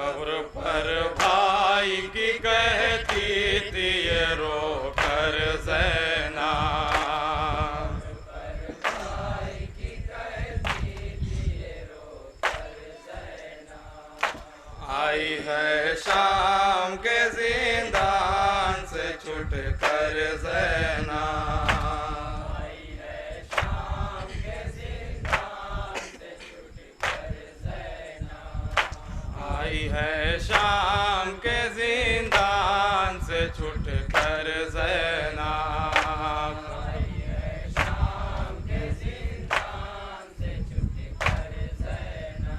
कब्र पर भाई की कहती थी ये रो कर ज़ैना। आई है शाम के जिंदान से छूट कर ज़ैना। आई है शाम के जिंदान से छूट कर ज़ैना। आई है शाम के जिंदान से छूट कर ज़ैना। आई है शाम के जिंदान से छूट कर ज़ैना।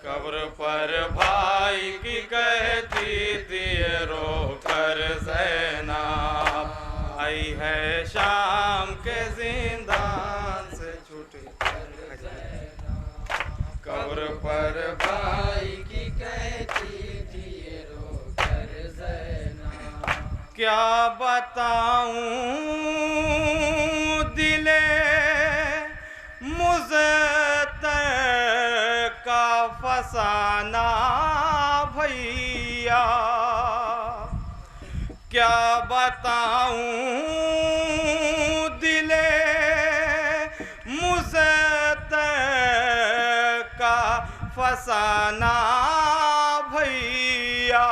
कब्र पर भाई की कहती थी रो कर ज़ैनब। आई है शाम के जिंदान से छूट कर ज़ैनब। कब्र पर भाई की कहती थी रो कर ज़ैनब। क्या बताऊं दिले मुज़्तर का फसाना भैया। क्या बताऊं दिले मुज़्तर का फसाना भैया।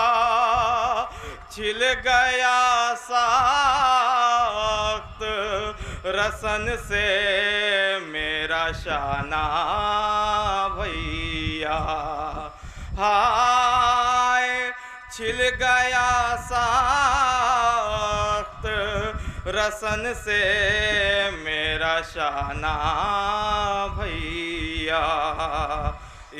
छिल गया साख्त रसन से मेरा शाना भैया। हाय छिल गया साख्त रसन से मेरा शाना भैया।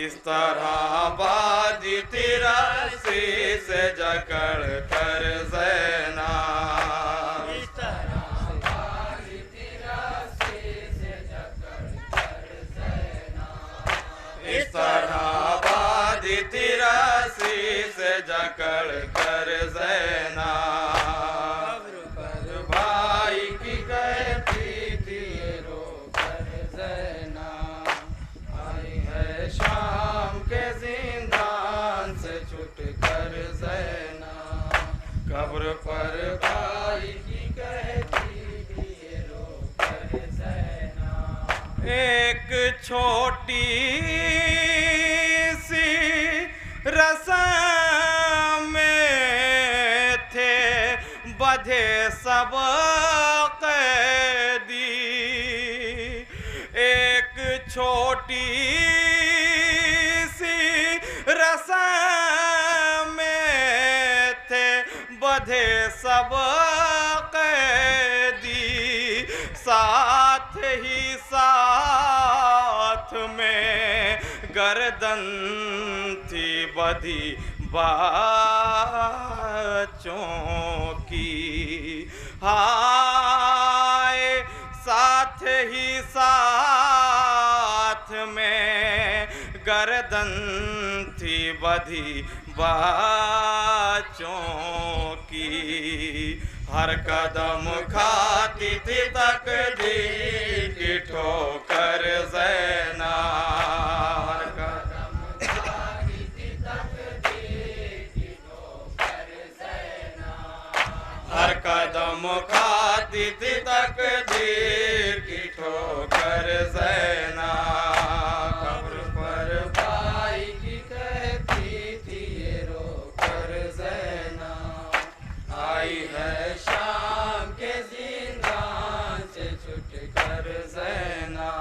इस तरह बाजी तिरसी से जकड़ कर ज़ैना। इस तरह बाजी तिरसी से जकड़ कर ज़ैना। इस तरह बाजी तिरसी से जकड़ कर ज़ैना। कब्र पर भाई की कहती थी रो कर ज़ैना। आई है शाम के जिंदान से छूट कर ज़ैना। कब्र पर भाई की कहती थी रो कर ज़ैना। एक छोटी सी रस्म में थे बधे सब कैदी। एक छोटी सी रस्म में थे बधे सब कैदी। साथ ही साथ में गर्दन थी बधी बच्चों की। हाय साथ ही साथ में गर्दन थी बधी बच्चों की। हर कदम खाती थी तकदीर की ठोकर ज़ैना। हर कदम खाती थी तकदीर की ठोकर ज़ैना। हर कदम खाती थी तकदीर की ठोकर ज़ैना। कब्र पर भाई की कहती थी रो कर ज़ैना। आई है शाम के जिंदान से छूट कर ज़ैना।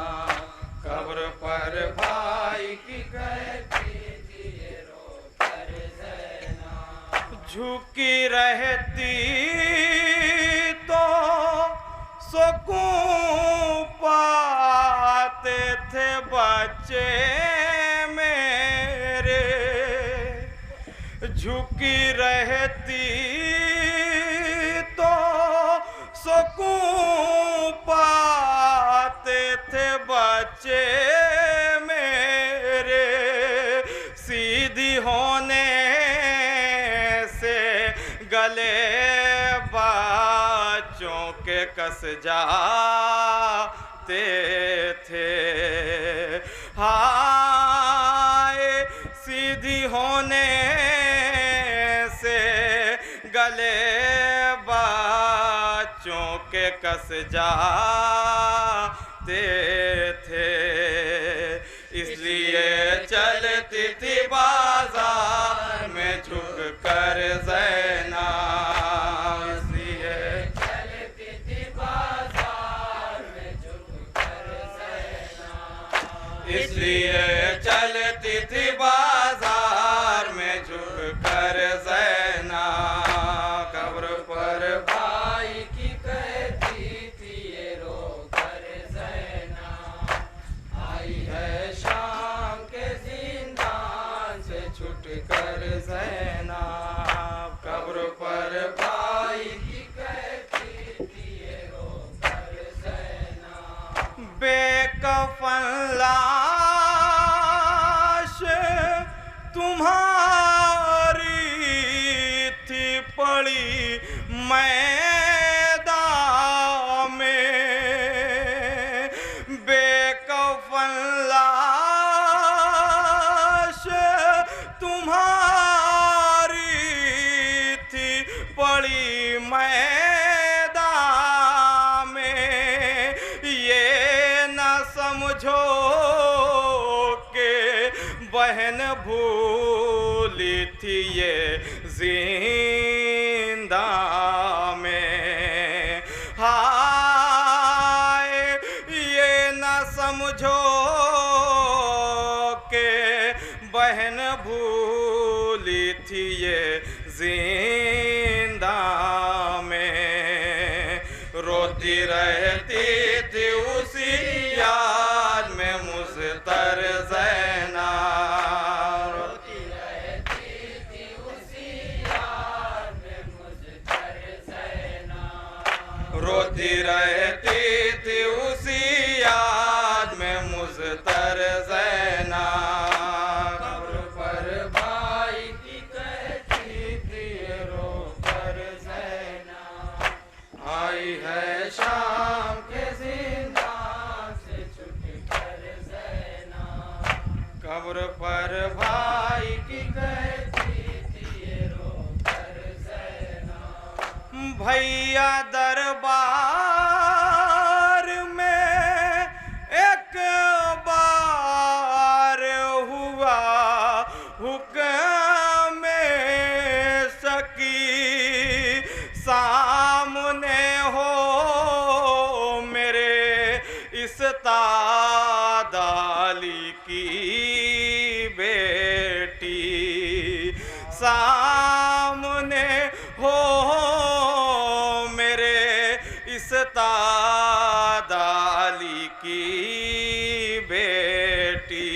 कब्र पर भाई की कहती थी रो कर ज़ैना। झुकी रहती तो सुकून पाते थे बच्चे मेरे। झुकी रहती तो सुकून पाते थे बच्चे मेरे। सीधी होने से गले बच्चों के कस जाते थे। हाय सीधी होने से गले बच्चों के कस जाते थे, इसलिए चलती थी बाजार में झुक कर ज़ैनब, इसलिए चलती थी बाजार में झुक कर ज़ैनब, इसलिए चलती थी बाजार में झुक कर ज़ैनब। कब्र पर भाई की कहती थी ये रो कर ज़ैनब, आई है शाम के जिंदान से छूट कर ज़ैनब। कब्र पर भाई की कहती थी ये रो कर ज़ैनब, बेकफन लाश तुम्हारी थी पड़ी मैदान में, बेकफन लाश तुम्हारी थी पड़ी मैदान में, ये न समझो के बहन भूली थी ये जिंदा में, हाय ये न समझो के बहन भूली थी ये जिंदा में, रोती रहती थी उसी याद में मुज़्तर ज़ैनब, रोती रहती थी उसी याद में मुझतर ज़ैनब, रोती रहती थी उसी याद में मुज़तर ज़ैनब। कब्र पर भाई की कहती थी ये रो कर ज़ैनब, आई है शाम के जिंदान से छूट कर ज़ैनब, कब्र पर भाई की कहती थी ये रो कर ज़ैनब, भैया दरबार में एक बार हुआ हुक्म सकी, सामने हो मेरे इस तादाली की बेटी, सामने हो मेरे इस तादाली की बेटी,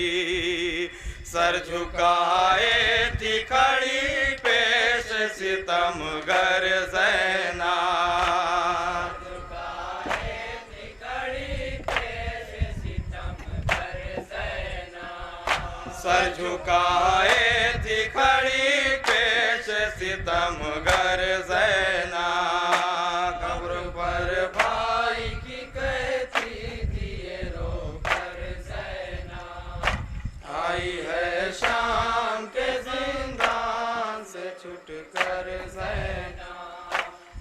सर झुकाए थी खड़ी पेश सितमगर ज़ैनब, झुकाए थी खड़ी पेश सितमगर ज़ैनब, सर झुकाए थी खड़ी पेश सितमगर ज़ैनब। कब्र पर भाई की कहती थी ये रो कर ज़ैनब, आई है शाम के जिंदान से छूट कर ज़ैनब।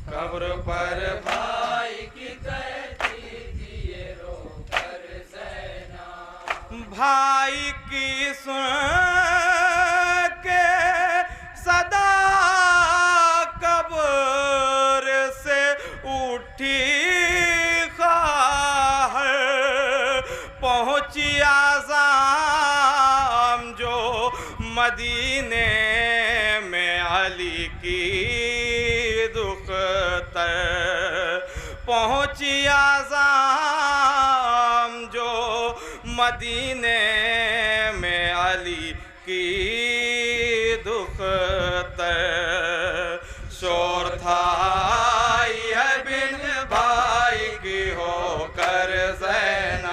कब्र पर भाई की कहती थी ये रो कर ज़ैनब, भाई की सुन के सदा कब्र से उठी ख़ाहर, पहुँची आज़ाम जो मदीने में अली की दुख्तर, पहुँची आज़ाम जो मदीने में अली की दुख्तर, शोर था यह बिन भाई की होकर ज़ैनब,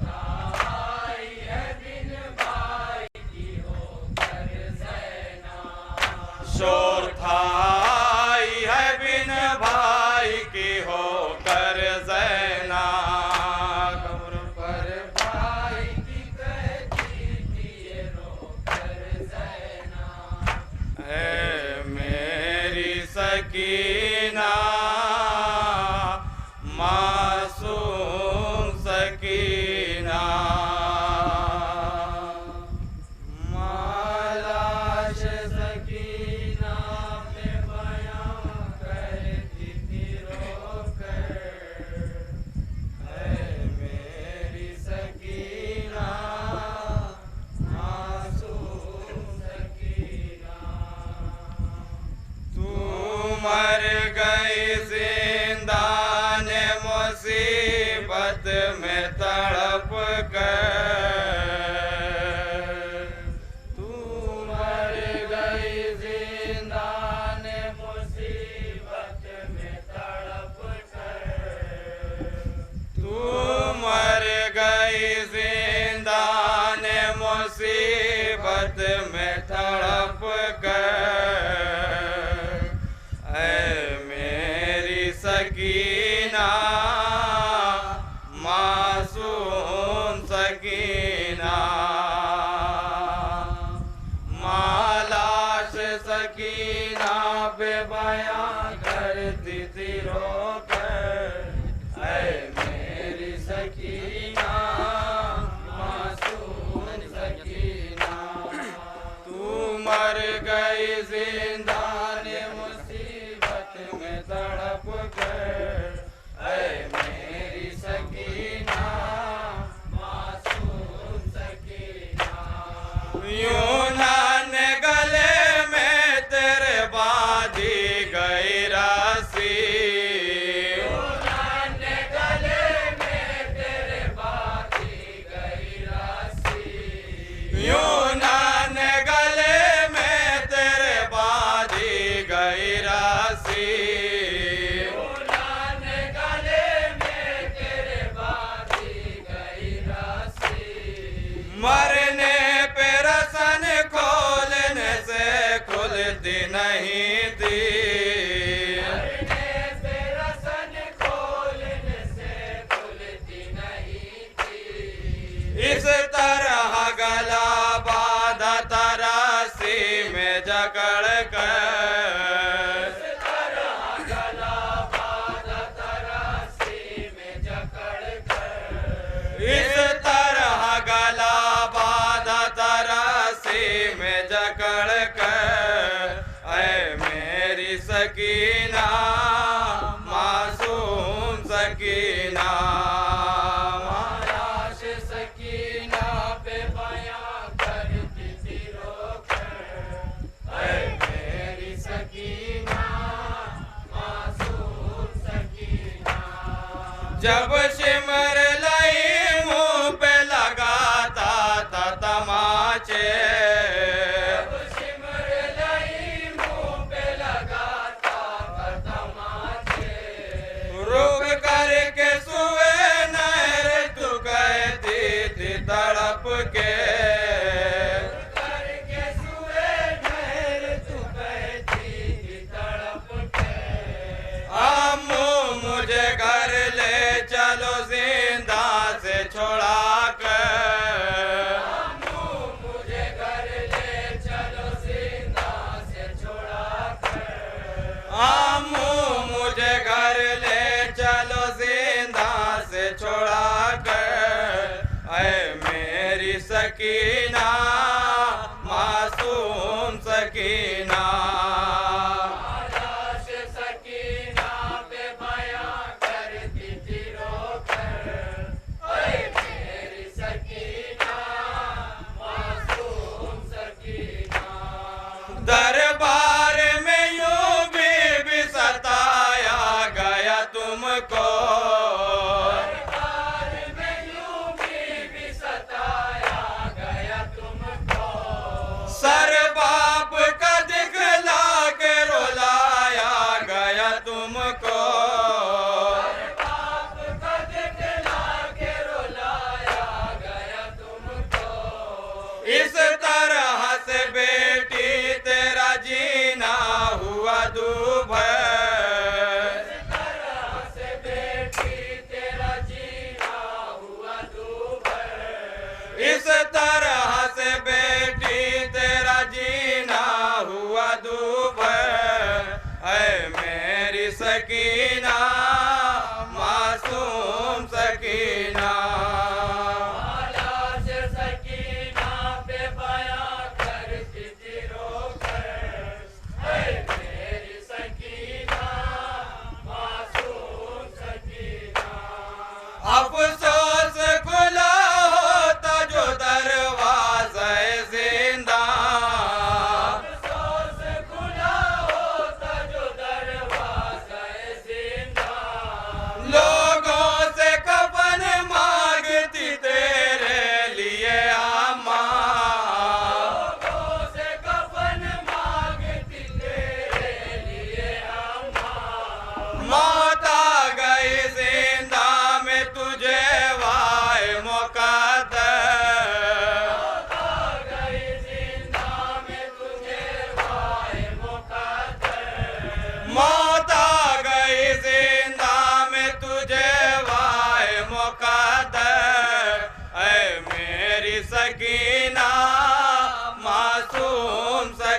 भाई है बिन भाई की हो कर ज़ैनब, शोर था यह बिन भाई की होकर ज़ैनब। कब्र पर भाई की कहती थी ये सकीना मासूम सकीना मालाश सकीना पे बयां करती थी रोकर, ऐ मेरी सकीना मासूम सकीना। तू मर गई जिंदान मुसीबत में तड़प कर, तू मर गई जिंदान मुसीबत में तड़प कर, तू मर गई जिंदान मुसीबत में तड़प कर, ऐ मेरी सकीना मासूम सकीना मालाश सकीना पे बयां करती थी रोकर, ऐ मेरी सकीना मासूम सकीना। तू मर गई जिंदान मुसीबत में तड़प कर, ऐ मेरी सकीना मासूम सकीना। यूनान गले में तेरे बाधी गई राशि, यूनान गले में तेरे बाधी गई राशि, यूनान गले में तेरे बाधी गई राशि, यूनान गले में तेरे बाधी गई राशि। मरने पे रसन खोलने से खुलती नहीं थी, मरने पे रसन खोलने से खुलती नहीं थी। इस तरह गला बाधा तरासी में जकड़ कर, इस तरह गला बाधा तरासी में जकड़ कर, इस तरह गला बाधा तरासी में जकड़ कर, ऐ मेरी सकीना मासूम सकीना मालाश सकीना पे बयां करती थी रोकर, ऐ मेरी सकीना मासूम सकीना। जब सिमर लई मुंह पे लगाता था तमाचे, जब सिमर लई मुंह पे लगाता था तमाचे, रुक करके सुए नहर तू कहती थी तड़प के, करके सुए नहर तू कहती थी तड़प के, अम्मू मुझे घर ले चलो जिंदा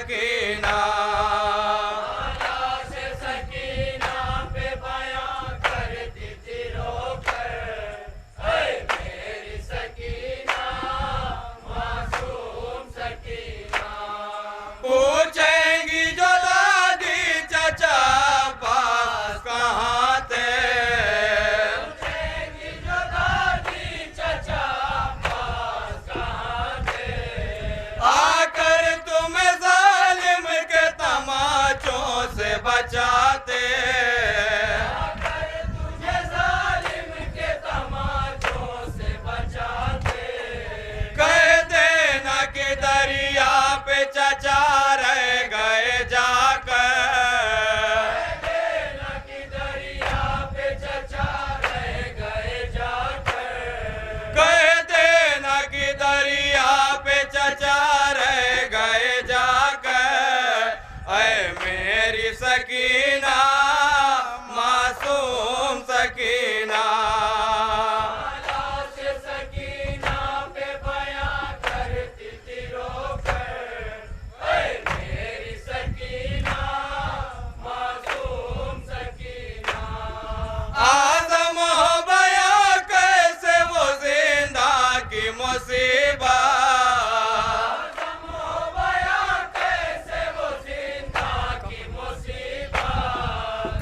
सकीना से सकीना पे बयां करती थी रोकर, ऐ मेरी सकीना मासूम सकीना। पूछेंगी जो दादी चचा पास कहाँ थे, पूछेंगी जो दादी चचा पास कहाँ थे, आकर तुम्हें जालिम के तमाचों से बचाते, आकर तुझे जालिम के तमाचों से बचाते। कह देना कि दरिया पे चचा रह गए जाकर, देना कि दरिया पे चचा रह गए जाकर, कह देना कि दरिया पे चचा रह गए जाकर, ऐ मेरी सकीना मासूम सकीना। माला से सकीना पे बयां करती थी रोकर, ऐ मेरी सकीना मासूम सकीना। आदम हो बया कैसे वो जिंदा की मुसीबत, आदम हो बयां कैसे वो जिंदा की मुसीबत,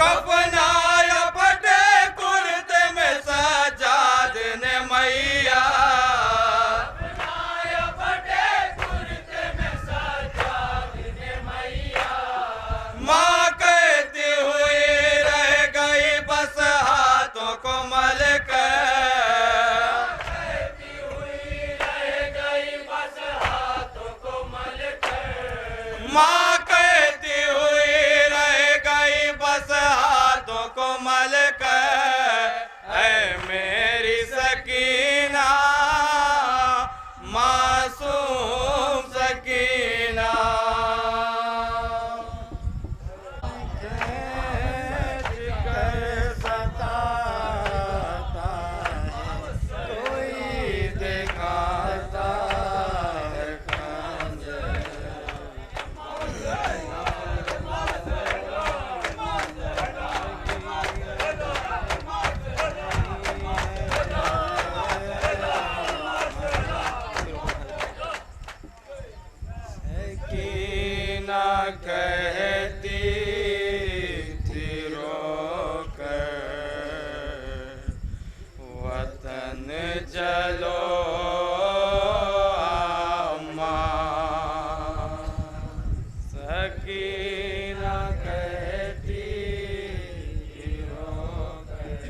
कफनाया फटे कुर्ते में सजाद ने मैया, अपनाया फटे कुर्ते में सजाद ने मैया। माँ कहती हुई रह गई बस हाथों को मल कर, कहती हुई रह गई बस हाथों को मल कर, माँ कहती हुई रह गई बस हाथों को मल कर, ऐ मेरी सकीना मासूम सकीना। सताता है कोई दिखाता है खंजर, सकीना कहती थी रोकर, वतन चलो अम्मा, सकीना कहती थी रोकर,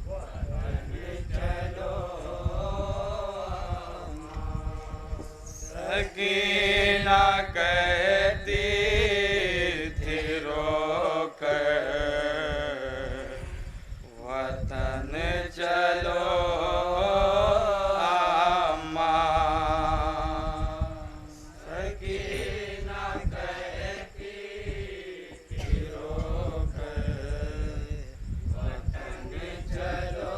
वतन चलो सकीना कहती थी रोकर, वतन चलो अम्मा, सकीना कहती थी रोकर, वतन चलो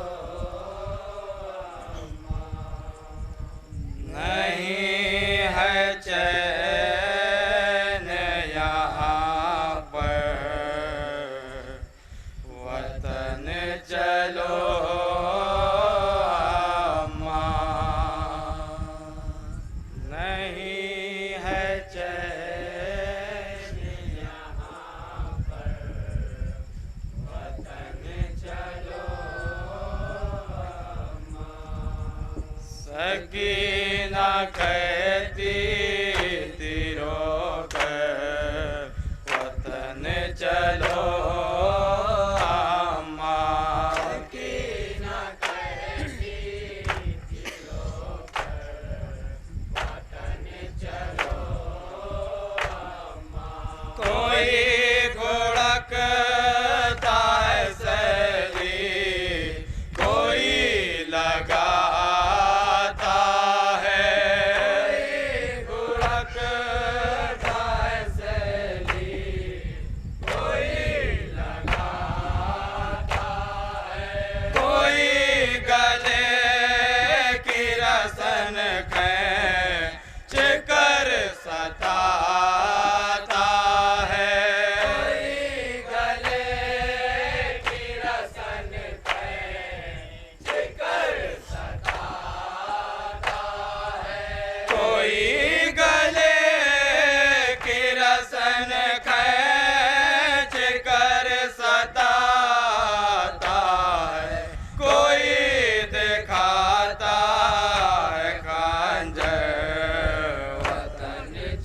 नहीं है चैन यहाँ पर, वतन चलो अम्मा, नहीं है चैन यहाँ पर, वतन चलो अम्मा, सकीना कहती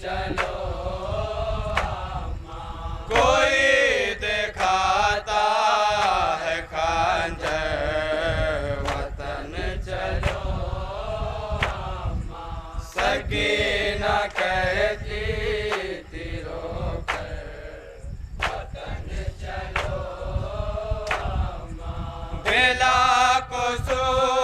चलो कोई दिखाता है खंजर वतन चलो सकीना कहती तीरों वतन चलो बेला को सो